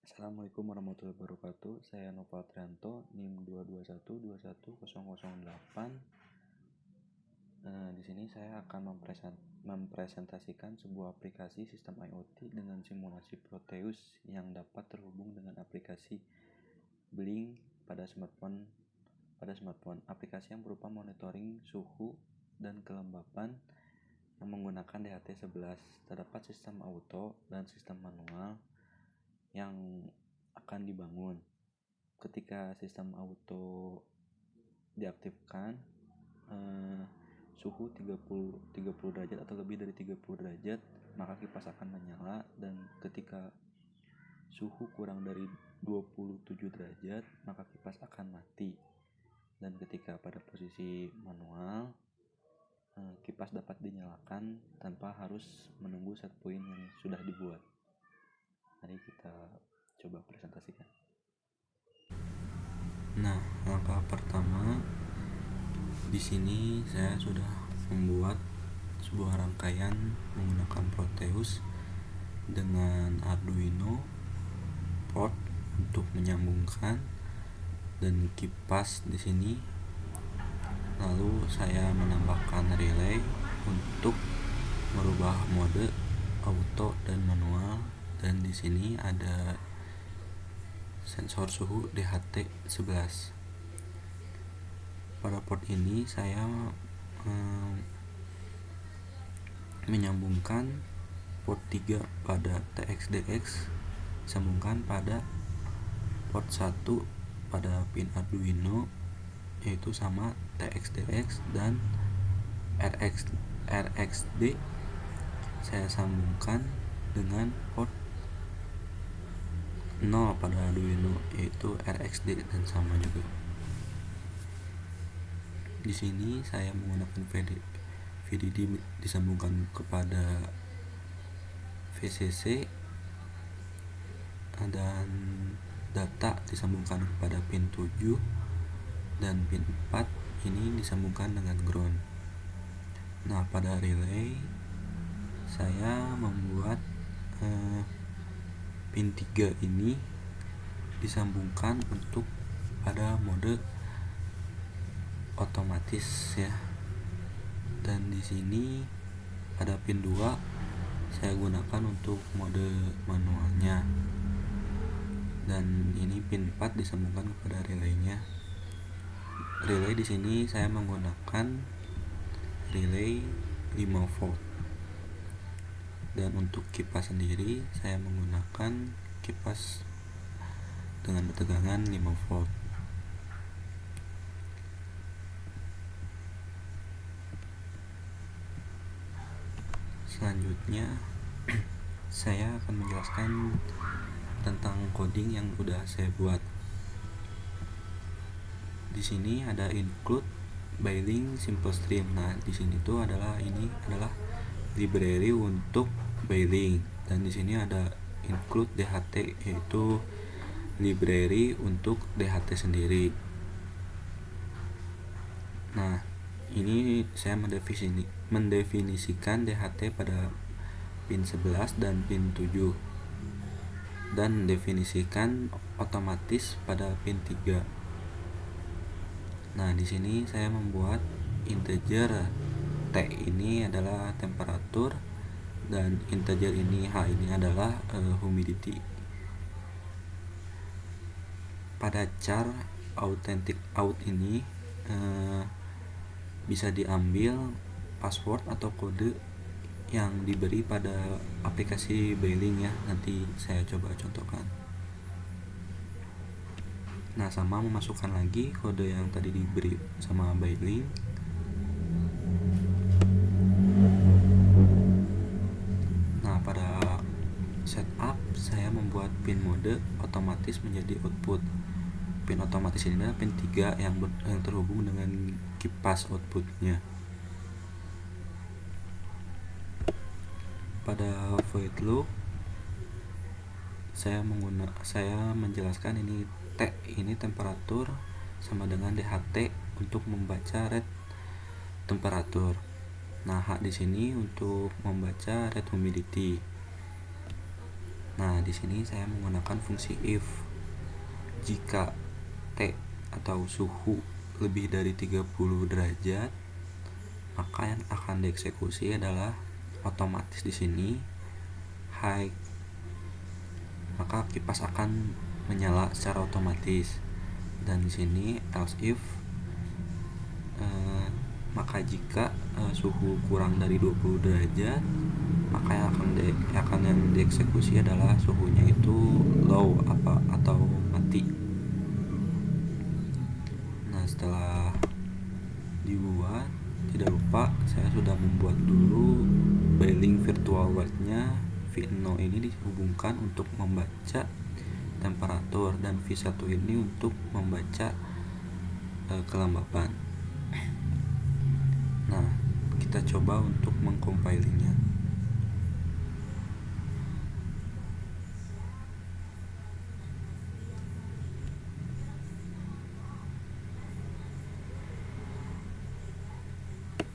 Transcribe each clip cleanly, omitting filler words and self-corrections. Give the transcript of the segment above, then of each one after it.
Assalamualaikum warahmatullahi wabarakatuh. Saya Nopal Trianto, NIM 221210008. Di sini saya akan mempresentasikan sebuah aplikasi sistem IoT dengan simulasi Proteus yang dapat terhubung dengan aplikasi Blink pada smartphone. Aplikasi yang berupa monitoring suhu dan kelembapan yang menggunakan DHT11. Terdapat sistem auto dan sistem manual yang akan dibangun. Ketika sistem auto diaktifkan, suhu 30 derajat atau lebih dari 30 derajat, maka kipas akan menyala, dan ketika suhu kurang dari 27 derajat, maka kipas akan mati. Dan ketika pada posisi manual, kipas dapat dinyalakan tanpa harus menunggu set point yang sudah dibuat. Mari kita coba presentasikan. Nah, langkah pertama di sini saya sudah membuat sebuah rangkaian menggunakan Proteus dengan Arduino port untuk menyambungkan dan kipas di sini. Lalu saya menambahkan relay untuk merubah mode auto dan manual, dan di sini ada sensor suhu DHT11. Pada port ini saya menyambungkan port 3 pada TXDX, sambungkan pada port 1 pada pin Arduino, yaitu sama TXDX, dan RXD saya sambungkan dengan port 0 pada Arduino, yaitu RXD, dan sama juga. Di sini saya menggunakan VDD disambungkan kepada VCC, dan data disambungkan kepada pin 7, dan pin 4 ini disambungkan dengan ground. Nah, pada relay saya membuat pin 3 ini disambungkan untuk pada mode otomatis ya. Dan di sini pada pin 2 saya gunakan untuk mode manualnya. Dan ini pin 4 disambungkan kepada relaynya. Relay di sini saya menggunakan relay 5 volt. Dan untuk kipas sendiri saya menggunakan kipas dengan tegangan 5 volt. Selanjutnya saya akan menjelaskan tentang coding yang udah saya buat. Di sini ada include Bailink Simple Stream. Nah, di sini tuh adalah library untuk Bailink, dan di sini ada include DHT, yaitu library untuk DHT sendiri. Nah, ini saya mendefinisikan DHT pada pin 11 dan pin 7, dan definisikan otomatis pada pin 3. Nah, di sini saya membuat integer T ini adalah temperatur, dan integer ini H ini adalah humidity. Pada char authentic out ini bisa diambil password atau kode yang diberi pada aplikasi Bailink ya. Nanti saya coba contohkan. Nah, sama memasukkan lagi kode yang tadi diberi sama Bailink. Nah, pada setup saya membuat pin mode otomatis menjadi output. Pin otomatis ini adalah pin 3 yang terhubung dengan kipas outputnya. Pada void loop saya menjelaskan ini T ini temperatur sama dengan DHT untuk membaca read temperatur. Nah, H di sini untuk membaca read humidity. Nah, di sini saya menggunakan fungsi if. Jika T atau suhu lebih dari 30 derajat, maka yang akan dieksekusi adalah otomatis di sini high. Maka kipas akan menyala secara otomatis. Dan di sini else if, maka jika suhu kurang dari 20 derajat, maka yang dieksekusi adalah suhunya itu low atau mati. Nah, setelah dibuat, tidak lupa saya sudah membuat dulu Bailing virtual world-nya. V0 ini dihubungkan untuk membaca temperatur dan V1 ini untuk membaca kelembapan. Nah, kita coba untuk mengcompilingnya.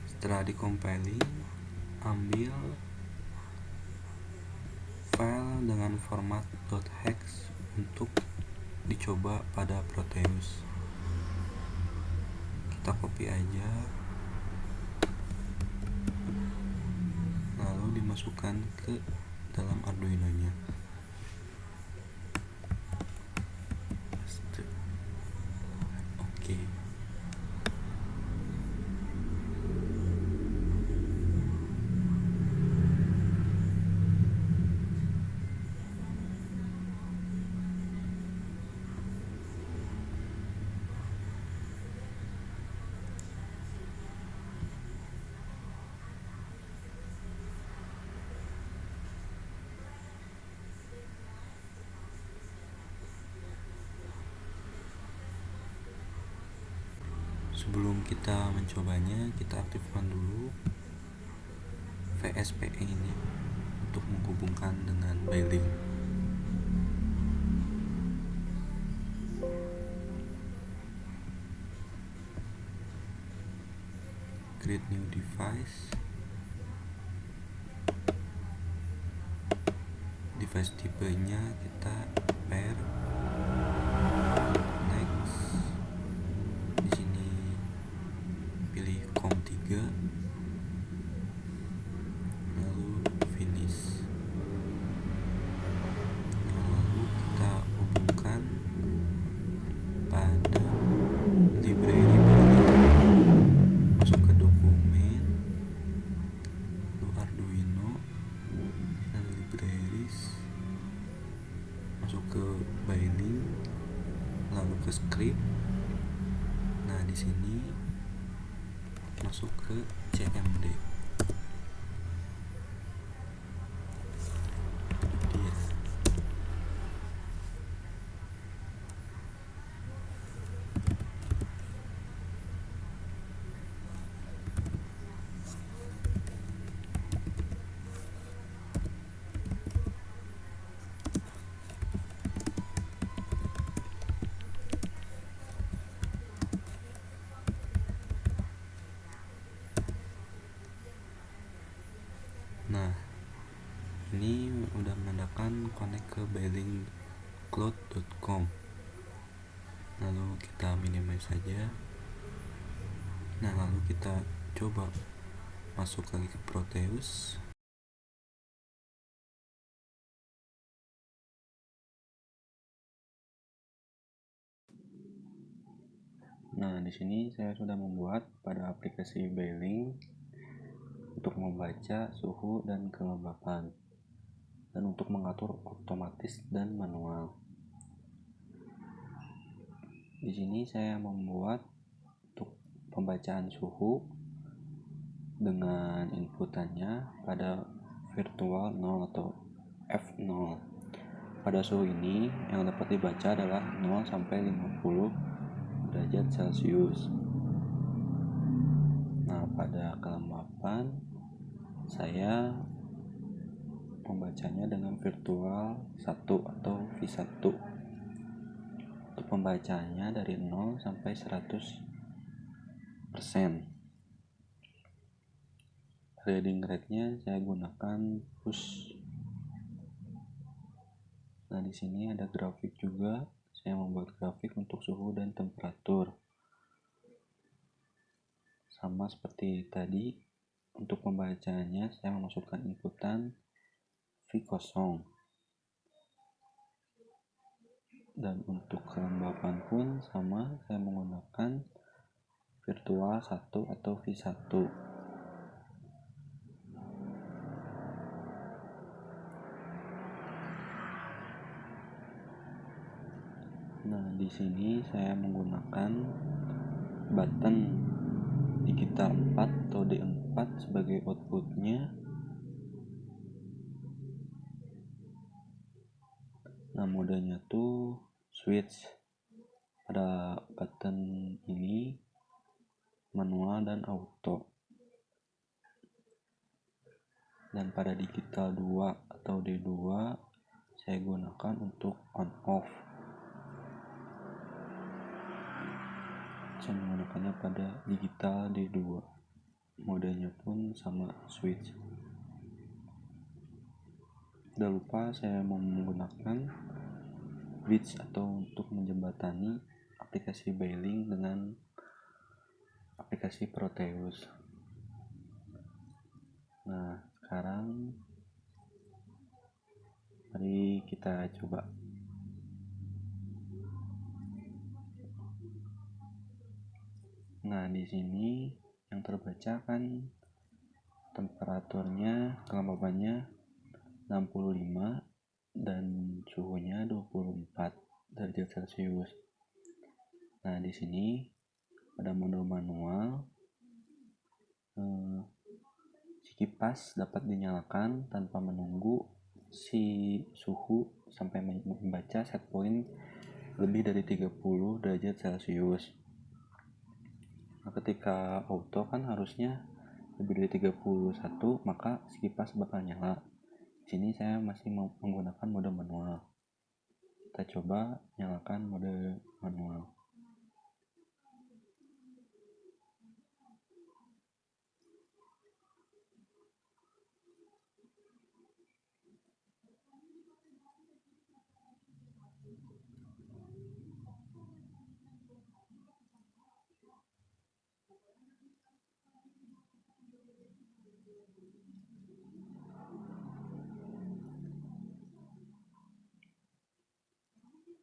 Setelah dicompiling, ambil file dengan format .hex untuk dicoba pada Proteus. Kita copy aja, lalu dimasukkan ke dalam Arduino-nya. Oke. Sebelum kita mencobanya, kita aktifkan dulu VSPE ini untuk menghubungkan dengan Bailing. Create new device. Device tipenya kita pair. Next. Di sini pilih COM3. Lalu finish. Lalu kita hubungkan pada library masuk ke dokumen, lalu Arduino, dan libraries, masuk ke Bailing, lalu ke script. Nah, di sini masuk ke CMD. Nah, ini udah menandakan connect ke bailingcloud.com. Lalu kita minimize saja. Nah, lalu kita coba masuk lagi ke Proteus. Nah, di sini saya sudah membuat pada aplikasi Bailing untuk membaca suhu dan kelembapan, dan untuk mengatur otomatis dan manual. Di sini saya membuat untuk pembacaan suhu dengan inputannya pada virtual 0 atau F0. Pada suhu ini yang dapat dibaca adalah 0 sampai 50 derajat Celcius. Nah, pada kelembapan saya membacanya dengan virtual 1 atau V1. Untuk pembacanya dari 0 sampai 100%. Reading rate-nya saya gunakan push Nah, di sini ada grafik juga. Saya membuat grafik untuk suhu dan temperatur. Sama seperti tadi, untuk pembacaannya saya memasukkan inputan V kosong. Dan untuk kelembapan pun sama, saya menggunakan virtual 1 atau V1. Nah, di sini saya menggunakan button digital 4 atau D4 sebagai outputnya. Nah, modenya tuh switch. Pada button ini manual dan auto. Dan pada digital 2 atau D2 saya gunakan untuk on off. Saya menggunakannya pada digital D2. Modenya pun sama switch. Tidak lupa saya menggunakan bridge atau untuk menjembatani aplikasi Beilink dengan aplikasi Proteus. Nah, sekarang mari kita coba. Nah, di sini yang terbaca kan temperaturnya, kelembabannya 65 dan suhunya 24 derajat Celcius. Nah, di sini pada mode manual si kipas dapat dinyalakan tanpa menunggu si suhu sampai membaca set point lebih dari 30 derajat Celcius. Nah, ketika auto kan harusnya lebih dari 31, maka si kipas bakal nyala. Di sini saya masih menggunakan mode manual. Kita coba nyalakan mode manual.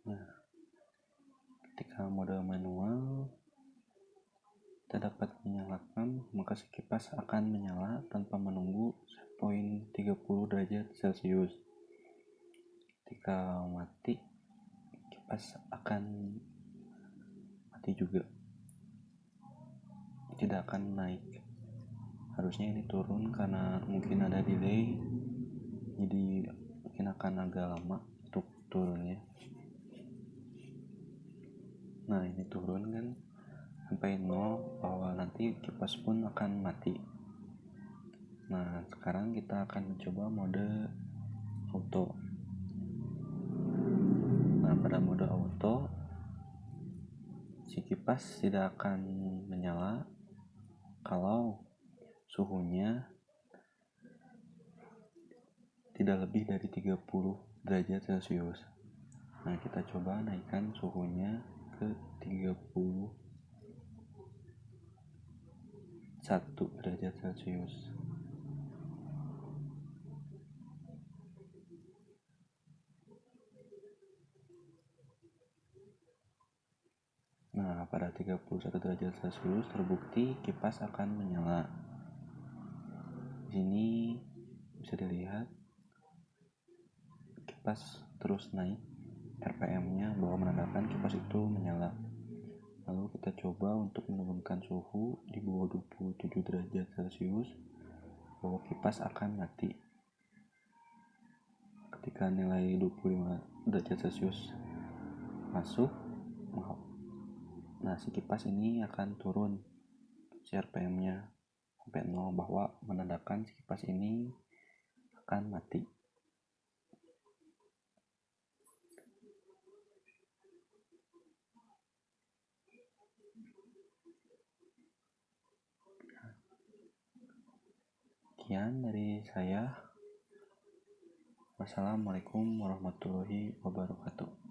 Nah, ketika mode manual kita dapat menyalakan, maka si kipas akan menyala tanpa menunggu set point 30 derajat Celcius. Ketika mati, kipas akan mati juga, tidak akan naik. Harusnya ini turun karena mungkin ada delay, jadi mungkin akan agak lama untuk turunnya. Nah, ini turun kan sampai 0, bahwa nanti kipas pun akan mati. Nah, sekarang kita akan mencoba mode auto. Nah, pada mode auto si kipas tidak akan menyala kalau suhunya tidak lebih dari 30 derajat Celcius. Nah, kita coba naikkan suhunya ke 31 derajat Celcius. Nah, pada 31 derajat Celcius terbukti kipas akan menyala. Di sini bisa dilihat kipas terus naik RPM-nya, bahwa menandakan kipas itu menyala. Lalu kita coba untuk menurunkan suhu di bawah 27 derajat Celcius, bahwa kipas akan mati. Ketika nilai 25 derajat Celcius masuk, nah si kipas ini akan turun si RPM-nya sampai 0, bahwa menandakan si kipas ini akan mati. Sekian dari saya. Wassalamualaikum warahmatullahi wabarakatuh.